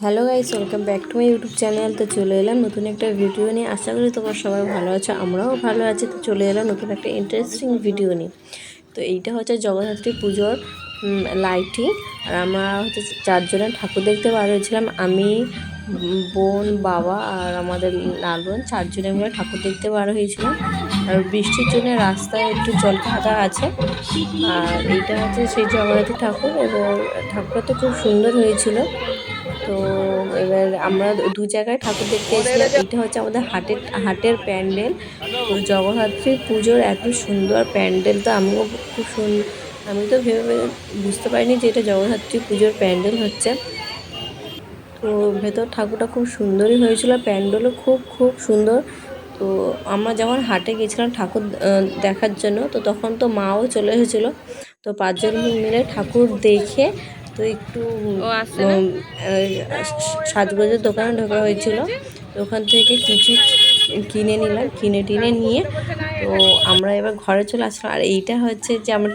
Hello guys, welcome back to my YouTube channel. তো চলে এলাম নতুন একটা ভিডিও নিয়ে। আশা করি তোমরা সবাই ভালো আছো, আমরাও ভালো আছি। তো চলে এলাম নতুন একটা ইন্টারেস্টিং ভিডিও নিয়ে। তো এইটা হচ্ছে জগদ্ধাত্রী পুজোর লাইটিং। আর আমরা হচ্ছে চারজনের ঠাকুর দেখতে বার হয়েছিলাম। আমি, বোন, বাবা আর আমাদের লাল বোন, চারজনে মিলে ঠাকুর দেখতে বার হয়েছিলাম। আর বৃষ্টির জন্য রাস্তায় একটু জল কাদা আছে। আর এইটা হচ্ছে সেই জগন্নাথী ঠাকুর। এবার ঠাকুরটা তো খুব সুন্দর হয়েছিল। তো এবার আমরা দু জায়গায় ঠাকুর দেখতে এসেছিলাম। এটা হচ্ছে আমাদের হাটের প্যান্ডেল। তো জগদ্ধাত্রী পুজোর এত সুন্দর প্যান্ডেল, তো আমিও খুব আমি তো ভেবে বুঝতে পারিনি যে এটা জগদ্ধাত্রী পুজোর প্যান্ডেল হচ্ছে। তো ভেতর ঠাকুরটা খুব সুন্দরই হয়েছিল, প্যান্ডেলও খুব খুব সুন্দর। তো আমরা যখন হাটে গেছিলাম ঠাকুর দেখার জন্য, তো তখন তো মাও চলে এসেছিলো। তো পাঁচজন মিলে ঠাকুর দেখে তো একটু সাজগোজের দোকানে ঢোকা হয়েছিল। তো ওখান থেকে কিছু কিনে নিলাম, কিনে টিনে নিয়ে তো আমরা এবার ঘরে চলে আসলাম। আর এইটা হচ্ছে যে আমরা